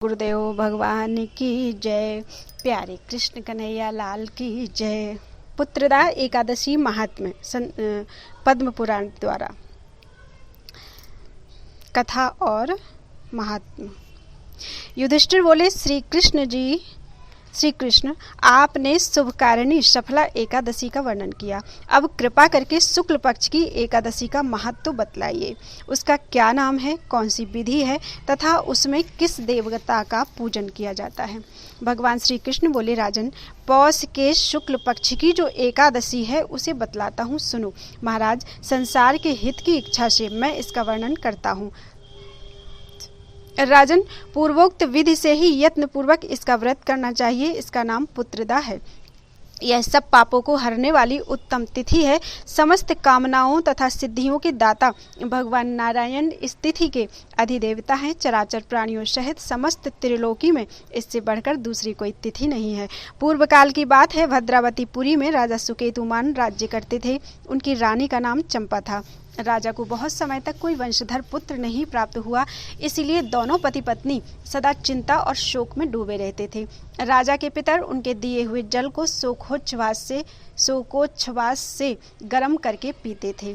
गुरुदेव भगवान की जय। प्यारे कृष्ण कन्हैया लाल की जय। पुत्रदा एकादशी महात्म्य पद्म पुराण द्वारा कथा और महात्म्य। युधिष्ठिर बोले, श्री कृष्ण आपने शुभकारिणी सफला एकादशी का वर्णन किया। अब कृपा करके शुक्ल पक्ष की एकादशी का महत्व बतलाइए। उसका क्या नाम है, कौन सी विधि है तथा उसमें किस देवता का पूजन किया जाता है। भगवान श्री कृष्ण बोले, राजन, पौष के शुक्ल पक्ष की जो एकादशी है उसे बतलाता हूँ, सुनो। महाराज, संसार के हित की इच्छा से मैं इसका वर्णन करता हूँ। राजन, पूर्वोक्त विधि से ही यत्न पूर्वक इसका व्रत करना चाहिए। इसका नाम पुत्रदा है। यह सब पापों को हरने वाली उत्तम तिथि है। समस्त कामनाओं तथा सिद्धियों के दाता भगवान नारायण इस तिथि के अधिदेवता हैं। चराचर प्राणियों सहित समस्त त्रिलोकी में इससे बढ़कर दूसरी कोई तिथि नहीं है। पूर्व काल की बात है, भद्रावतीपुरी में राजा सुकेतुमान राज्य करते थे। उनकी रानी का नाम चंपा था। राजा को बहुत समय तक कोई वंशधर पुत्र नहीं प्राप्त हुआ, इसलिए दोनों पति पत्नी सदा चिंता और शोक में डूबे रहते थे। राजा के पितर उनके दिए हुए जल को शोकोच्छ्वास से गर्म करके पीते थे।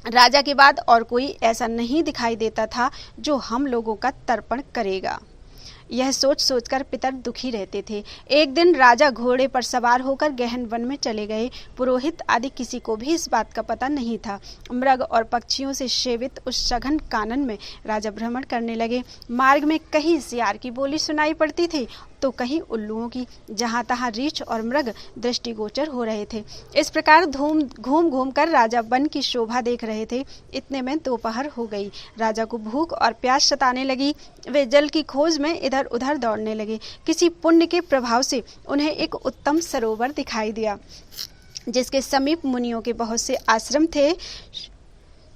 राजा के बाद और कोई ऐसा नहीं दिखाई देता था जो हम लोगों का तर्पण करेगा। यह सोच सोचकर पितर दुखी रहते थे। एक दिन राजा घोड़े पर सवार होकर गहन वन में चले गए। पुरोहित आदि किसी को भी इस बात का पता नहीं था। मृग और पक्षियों से सेवित उस सघन कानन में राजा भ्रमण करने लगे। मार्ग में कहीं सियार की बोली सुनाई पड़ती थी तो कहीं उल्लुओं की। जहाँ तहाँ रीछ और मृग दृष्टिगोचर हो रहे थे। इस प्रकार घूम घूम कर राजा वन की शोभा देख रहे थे। इतने में दोपहर हो गई। राजा को भूख और प्यास सताने लगी। वे जल की खोज में इधर उधर दौड़ने लगे। किसी पुण्य के प्रभाव से उन्हें एक उत्तम सरोवर दिखाई दिया, जिसके समीप मुनियों के बहुत से आश्रम थे।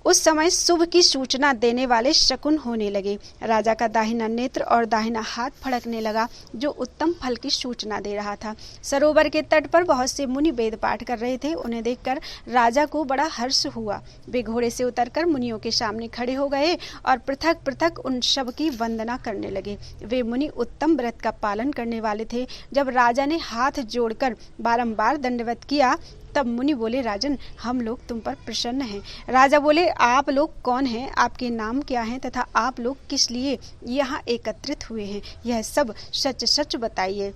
उस समय शुभ की सूचना देने वाले शकुन होने लगे। राजा का दाहिना नेत्र और दाहिना हाथ फड़कने लगा, जो उत्तम फल की सूचना दे रहा था। सरोवर के तट पर बहुत से मुनि वेद पाठ कर रहे थे। उन्हें देखकर राजा को बड़ा हर्ष हुआ। वे घोड़े से उतरकर मुनियों के सामने खड़े हो गए और पृथक पृथक उन सब की वंदना करने लगे। वे मुनि उत्तम व्रत का पालन करने वाले थे। जब राजा ने हाथ जोड़कर बारंबार दंडवत किया तब मुनि बोले, राजन, हम लोग तुम पर प्रसन्न हैं। राजा बोले, आप लोग कौन हैं, आपके नाम क्या हैं तथा आप लोग किस लिए यहाँ एकत्रित हुए हैं, यह सब सच सच बताइए।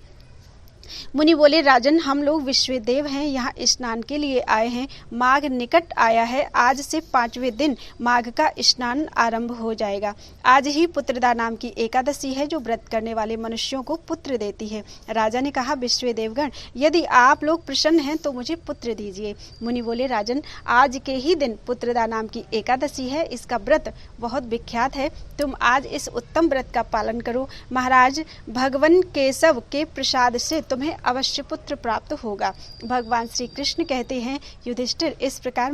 मुनि बोले, राजन, हम लोग विश्वदेव हैं, यहाँ स्नान के लिए आए हैं। माघ निकट आया है। आज से 5वें दिन माघ का स्नान आरंभ हो जाएगा। आज ही पुत्रदा नाम की एकादशी है, जो व्रत करने वाले मनुष्यों को पुत्र देती है। राजा ने कहा, विश्वदेवगण, यदि आप लोग प्रसन्न हैं तो मुझे पुत्र दीजिए। मुनि बोले, राजन, आज के ही दिन पुत्रदा नाम की एकादशी है। इसका व्रत बहुत विख्यात है। तुम आज इस उत्तम व्रत का पालन करो। महाराज, भगवान केशव के प्रसाद से तुम्हें अवश्य पुत्र प्राप्त होगा। भगवान श्री कृष्ण कहते हैं, युधिष्ठिर, इस प्रकार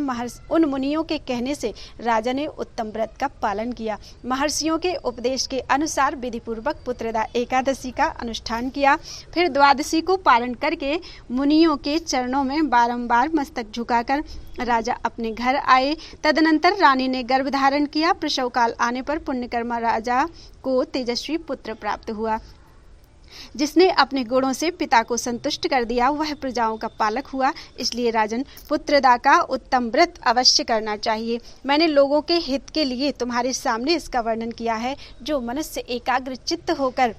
उन मुनियों के कहने से राजा ने उत्तम व्रत का पालन किया। महर्षियों के उपदेश के अनुसार विधि पूर्वक पुत्रदा एकादशी का अनुष्ठान किया। फिर द्वादशी को पालन करके मुनियों के चरणों में बारंबार मस्तक झुकाकर राजा अपने घर आए। तदनंतर रानी ने गर्भ धारण किया। प्रसव काल आने पर पुण्यकर्मा राजा को तेजस्वी पुत्र प्राप्त हुआ। जिसने अपने गुणों से पिता को संतुष्ट कर दिया, वह प्रजाओं का पालक हुआ। इसलिए राजन, पुत्रदा का उत्तम व्रत अवश्य करना चाहिए। मैंने लोगों के हित के लिए तुम्हारे सामने इसका वर्णन किया है। जो मनुष्य एकाग्र चित्त होकर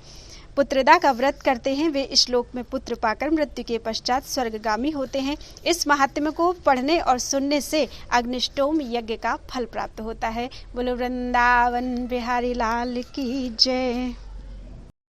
पुत्रदा का व्रत करते हैं, वे इस लोक में पुत्र पाकर मृत्यु के पश्चात स्वर्गगामी होते हैं। इस महात्म्य को पढ़ने और सुनने से अग्निष्टोम यज्ञ का फल प्राप्त होता है। बोलो वृंदावन बिहारी लाल की जय।